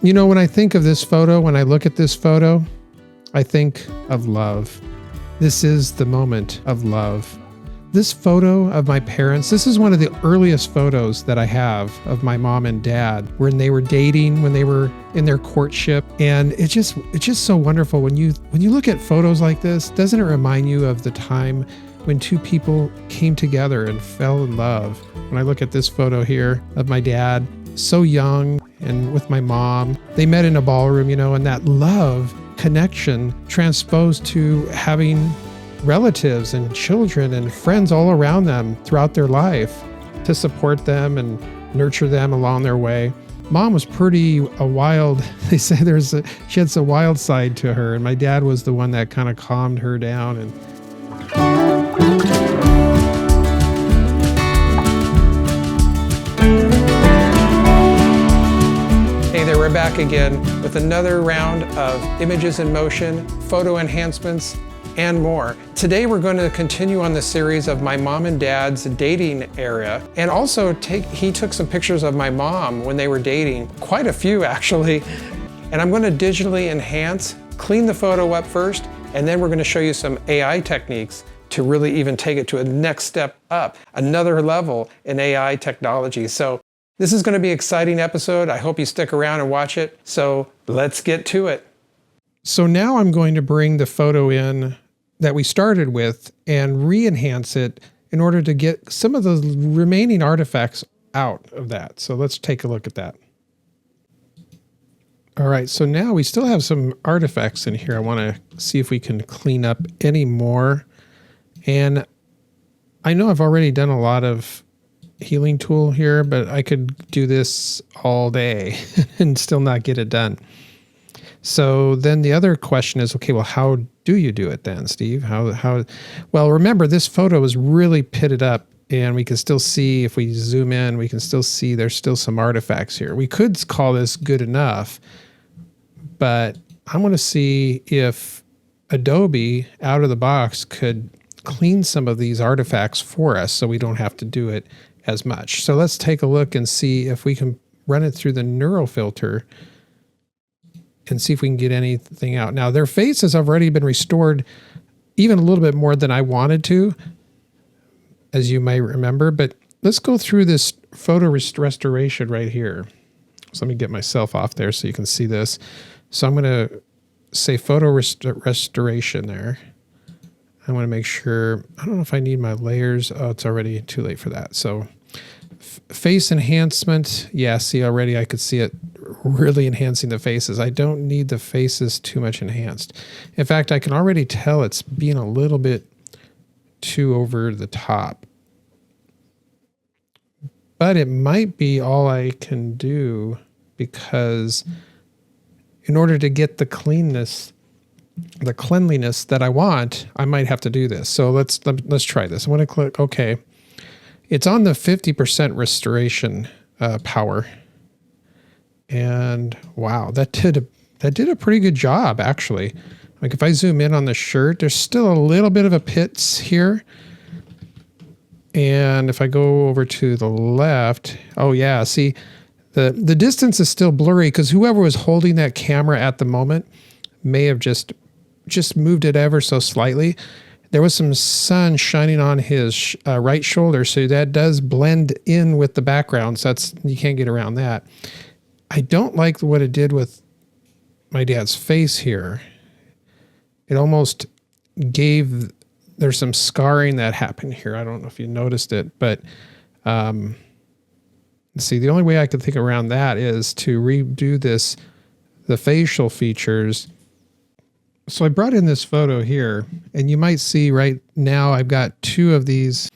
You know, when I think of this photo, when I look at this photo, I think of love. This is the moment of love. This photo of my parents, this is one of the earliest photos that I have of my mom and dad when they were dating, when they were in their courtship. And it's just so wonderful when you look at photos like this. Doesn't it remind you of the time when two people came together and fell in love? When I look at this photo here of my dad, so young, and with my mom, they met in a ballroom, and that love connection transposed to having relatives and children and friends all around them throughout their life to support them and nurture them along their way. Mom was pretty wild. They say she had some wild side to her, and my dad was the one that kind of calmed her down. And hey there, we're back again with another round of images in motion, photo enhancements, and more. Today we're going to continue on the series of my mom and dad's dating era, and also he took some pictures of my mom when they were dating, quite a few actually, and I'm going to digitally enhance, clean the photo up first, and then we're going to show you some AI techniques to really even take it to a next step up, another level in AI technology. So this is going to be an exciting episode. I hope you stick around and watch it. So let's get to it. So now I'm going to bring the photo in that we started with and re-enhance it in order to get some of the remaining artifacts out of that. So let's take a look at that. All right, so now we still have some artifacts in here. I want to see if we can clean up any more. And I know I've already done a lot of healing tool here, but I could do this all day and still not get it done. So then the other question is, okay, well, how do you do it then, Steve? Well, remember this photo is really pitted up, and we can still see, if we zoom in, we can still see there's still some artifacts here. We could call this good enough, but I want to see if Adobe out of the box could clean some of these artifacts for us so we don't have to do it as much. So let's take a look and see if we can run it through the neural filter and see if we can get anything out. Now, their faces have already been restored even a little bit more than I wanted to, as you might remember, but let's go through this photo restoration right here. So let me get myself off there so you can see this. So I'm going to say photo restoration there. I want to make sure, I don't know if I need my layers. Oh, it's already too late for that. So face enhancement. Yeah, see already I could see it really enhancing the faces. I don't need the faces too much enhanced. In fact, I can already tell it's being a little bit too over the top. But it might be all I can do, because in order to get the cleanness, the cleanliness that I want, I might have to do this. So let's try this. I want to click OK. It's on the 50% restoration power. And wow, that did a pretty good job, actually. Like if I zoom in on the shirt, there's still a little bit of a pits here. And if I go over to the left, oh yeah, see, the distance is still blurry because whoever was holding that camera at the moment may have just moved it ever so slightly. There was some sun shining on his right shoulder, so that does blend in with the background. So you can't get around that. I don't like what it did with my dad's face here. It almost there's some scarring that happened here. I don't know if you noticed it, but see, the only way I could think around that is to redo the facial features. So I brought in this photo here, and you might see right now I've got two of these.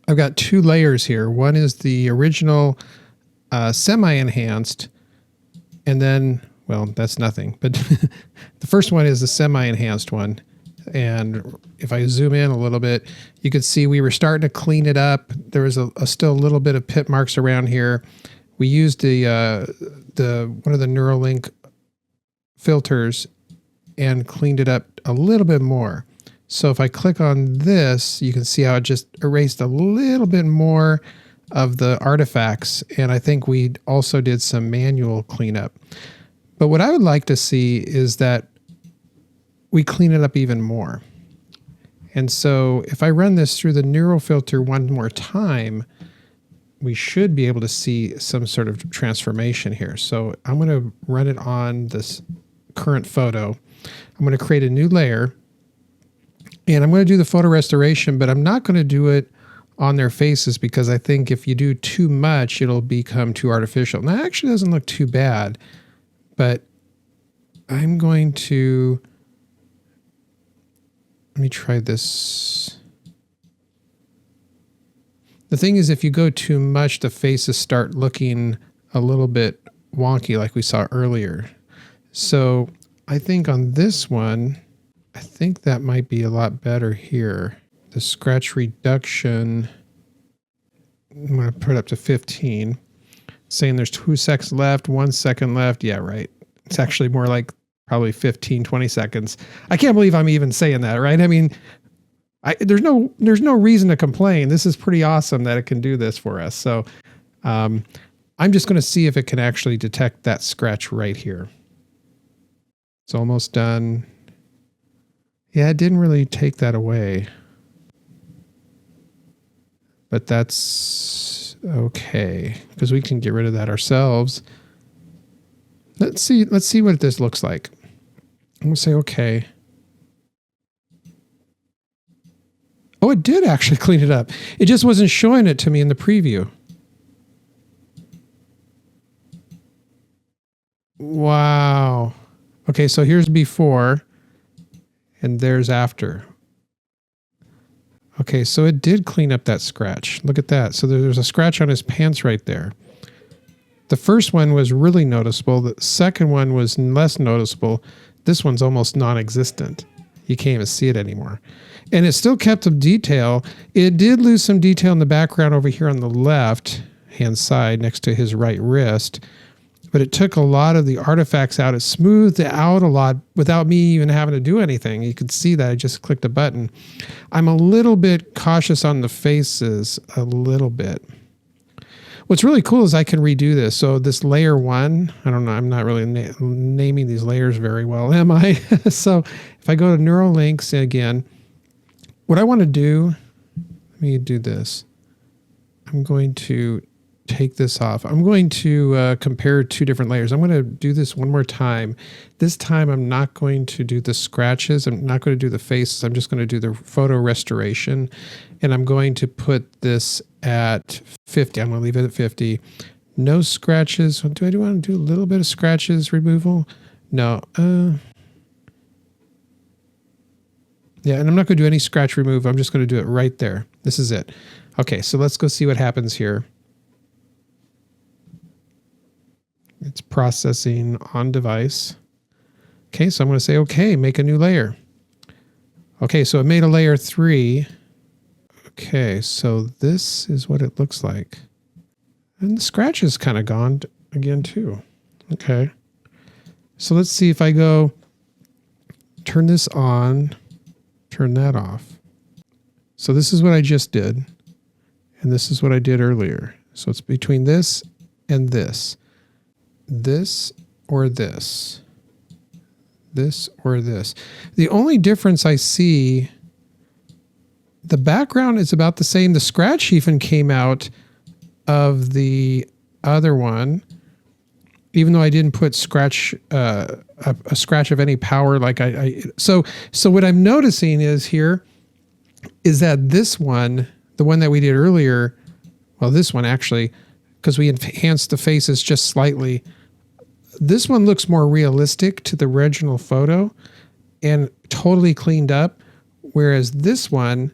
I've got two layers here. One is the original semi-enhanced, and then, well, that's nothing. But the first one is the semi-enhanced one. And if I zoom in a little bit, you could see we were starting to clean it up. There was still a little bit of pit marks around here. We used one of the Neuralink filters and cleaned it up a little bit more. So if I click on this, you can see how it just erased a little bit more of the artifacts. And I think we also did some manual cleanup. But what I would like to see is that we clean it up even more. And so if I run this through the neural filter one more time, we should be able to see some sort of transformation here. So I'm going to run it on this current photo. I'm going to create a new layer, and I'm going to do the photo restoration, but I'm not going to do it on their faces because I think if you do too much, it'll become too artificial. Now, that actually doesn't look too bad, but I'm going to, let me try this. The thing is, if you go too much, the faces start looking a little bit wonky like we saw earlier. So I think on this one, I think that might be a lot better here. The scratch reduction, I'm going to put it up to 15. Saying there's 2 seconds left, 1 second left. Yeah, right. It's actually more like probably 15, 20 seconds. I can't believe I'm even saying that, right? I mean, there's no reason to complain. This is pretty awesome that it can do this for us. So I'm just going to see if it can actually detect that scratch right here. It's almost done. Yeah, it didn't really take that away. But that's okay, because we can get rid of that ourselves. Let's see what this looks like. I'm going to say okay. Oh, it did actually clean it up. It just wasn't showing it to me in the preview. Wow. Okay, so here's before, and there's after. Okay, so it did clean up that scratch. Look at that. So there's a scratch on his pants right there. The first one was really noticeable. The second one was less noticeable. This one's almost non-existent. You can't even see it anymore. And it still kept some detail. It did lose some detail in the background over here on the left-hand side next to his right wrist. But it took a lot of the artifacts out. It smoothed it out a lot without me even having to do anything. You could see that I just clicked a button. I'm a little bit cautious on the faces, a little bit. What's really cool is I can redo this. So this layer 1, I don't know, I'm not really naming these layers very well, am I? So if I go to neural links again, what I want to do, let me do this. I'm going to take this off. I'm going to compare 2 different layers. I'm going to do this one more time. This time I'm not going to do the scratches. I'm not going to do the faces. I'm just going to do the photo restoration. And I'm going to put this at 50. I'm going to leave it at 50. No scratches. Do I want to do a little bit of scratches removal? No. Yeah, and I'm not going to do any scratch remove. I'm just going to do it right there. This is it. Okay, so let's go see what happens here. It's processing on device. Okay, so I'm going to say, okay, make a new layer. Okay, so it made a layer 3. Okay, so this is what it looks like. And the scratch is kind of gone again too. Okay. So let's see if I go turn this on, turn that off. So this is what I just did. And this is what I did earlier. So it's between this and this. This or this. This or this. The only difference I see, the background is about the same. The scratch even came out of the other one, even though I didn't put scratch a scratch of any power. Like so what I'm noticing is here is that this one, the one that we did earlier, well, this one actually, because we enhanced the faces just slightly, this one looks more realistic to the original photo and totally cleaned up, whereas this one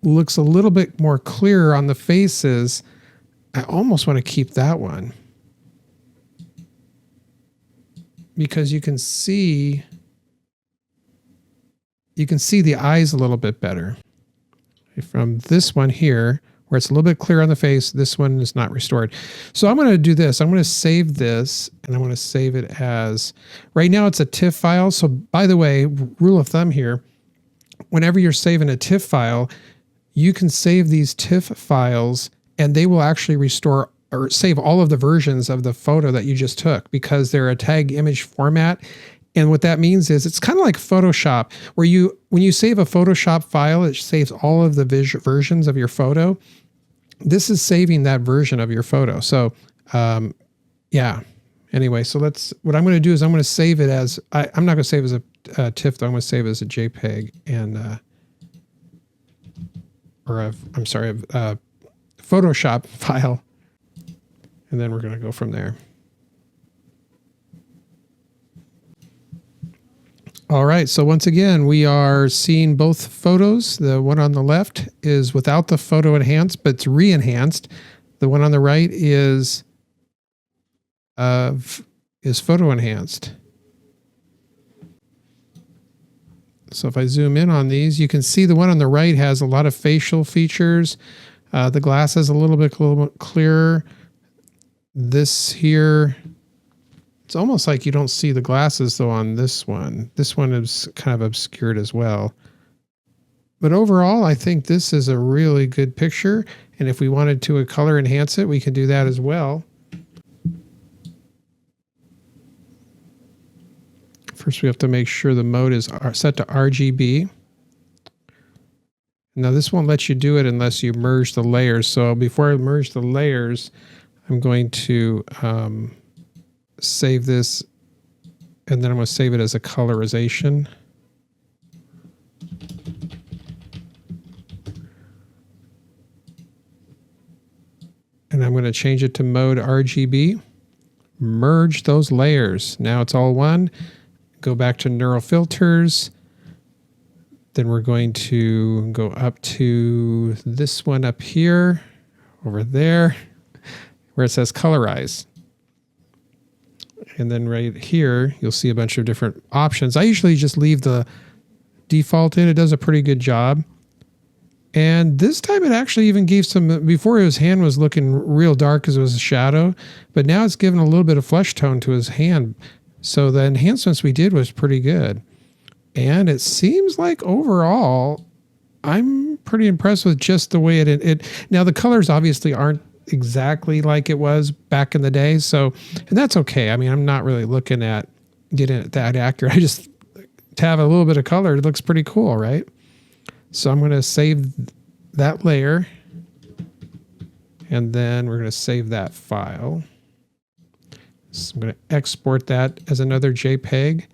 looks a little bit more clearer on the faces. I almost want to keep that one because you can see the eyes a little bit better. From this one here, where it's a little bit clearer on the face, this one is not restored. So I'm going to do this. I'm going to save this, and I'm going to save it as, right now it's a TIFF file. So by the way, rule of thumb here, whenever you're saving a TIFF file, you can save these TIFF files and they will actually restore or save all of the versions of the photo that you just took because they're a tag image format. And what that means is it's kind of like Photoshop, where when you save a Photoshop file, it saves all of the versions of your photo. This is saving that version of your photo. So, yeah. Anyway, so what I'm going to do is I'm going to save it as, I'm not going to save it as a TIFF, though. I'm going to save it as a JPEG and, a Photoshop file. And then we're going to go from there. All right, so once again, we are seeing both photos. The one on the left is without the photo enhanced, but it's re-enhanced. The one on the right is photo enhanced. So if I zoom in on these, you can see the one on the right has a lot of facial features. The glass is a little bit clearer. This here, it's almost like you don't see the glasses though on this one. This one is kind of obscured as well. But overall, I think this is a really good picture. And if we wanted to color enhance it, we can do that as well. First, we have to make sure the mode is set to RGB. Now, this won't let you do it unless you merge the layers. So before I merge the layers, I'm going to save this, and then I'm going to save it as a colorization. And I'm going to change it to mode RGB. Merge those layers. Now it's all one. Go back to neural filters. Then we're going to go up to this one up here, over there, where it says colorize. And then right here, you'll see a bunch of different options. I usually just leave the default in. It does a pretty good job. And this time it actually even gave some, before his hand was looking real dark because it was a shadow, but now it's given a little bit of flesh tone to his hand. So the enhancements we did was pretty good. And it seems like overall, I'm pretty impressed with just the way it now the colors obviously aren't exactly like it was back in the day. So, and that's okay. I mean, I'm not really looking at getting it that accurate. I just, to have a little bit of color, it looks pretty cool, right? So I'm going to save that layer, and then we're going to save that file. So I'm going to export that as another JPEG,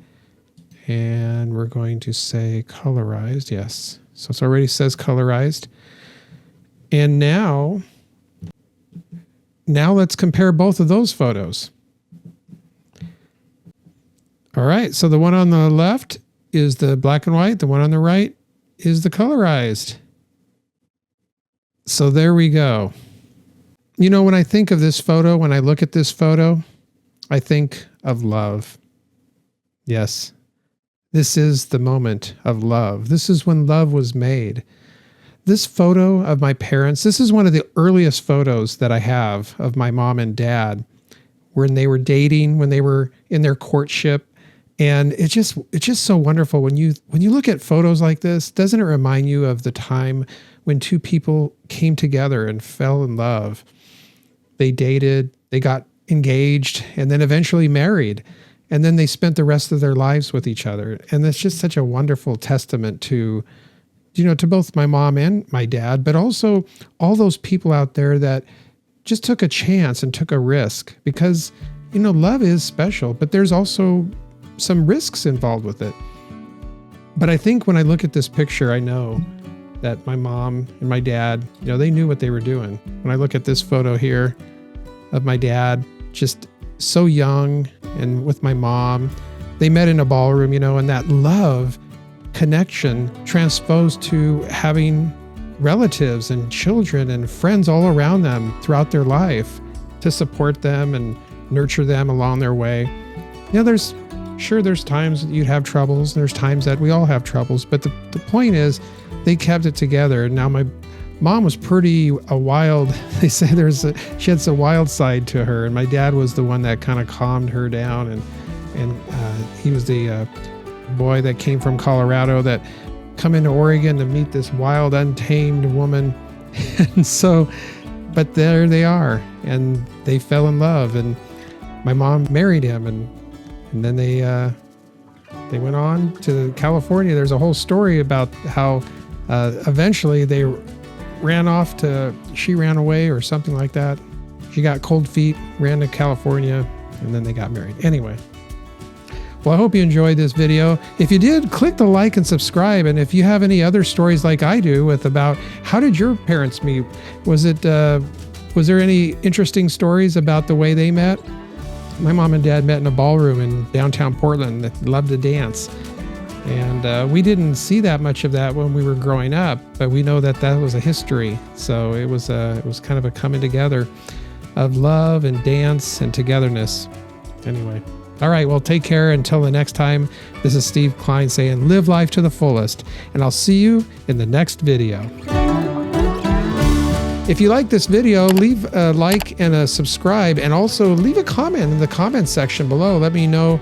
and we're going to say colorized. Yes. So it already says colorized. And now let's compare both of those photos. All right, so the one on the left is the black and white. The one on the right is the colorized. So there we go. You know, when I think of this photo, when I look at this photo, I think of love. Yes, this is the moment of love. This is when love was made. This photo of my parents, this is one of the earliest photos that I have of my mom and dad when they were dating, when they were in their courtship. And it's just so wonderful when you look at photos like this. Doesn't it remind you of the time when two people came together and fell in love? They dated, they got engaged, and then eventually married. And then they spent the rest of their lives with each other. And it's just such a wonderful testament to, you know, to both my mom and my dad, but also all those people out there that just took a chance and took a risk, because, you know, love is special, but there's also some risks involved with it. But I think when I look at this picture, I know that my mom and my dad, you know, they knew what they were doing. When I look at this photo here of my dad, just so young, and with my mom, they met in a ballroom, you know, and that love connection transposed to having relatives and children and friends all around them throughout their life to support them and nurture them along their way. You know, there's times that you'd have troubles. There's times that we all have troubles, but the point is they kept it together. And now my mom was pretty wild. They say she had some wild side to her, and my dad was the one that kind of calmed her down, and he was the boy that came from Colorado that come into Oregon to meet this wild, untamed woman. And so, but there they are, and they fell in love, and my mom married him, and then they went on to California. There's a whole story about how eventually they she ran away or something like that. She got cold feet, ran to California, and then they got married. Anyway, well, I hope you enjoyed this video. If you did, click the like and subscribe. And if you have any other stories like I do about how did your parents meet? Was there any interesting stories about the way they met? My mom and dad met in a ballroom in downtown Portland that loved to dance. And we didn't see that much of that when we were growing up, but we know that was a history. So it was kind of a coming together of love and dance and togetherness. Anyway, all right, well, take care until the next time. This is Steve Klein saying live life to the fullest, and I'll see you in the next video. If you like this video, leave a like and a subscribe, and also leave a comment in the comments section below. Let me know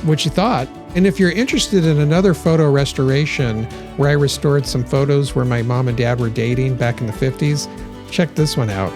what you thought. And if you're interested in another photo restoration where I restored some photos where my mom and dad were dating back in the 50s, check this one out.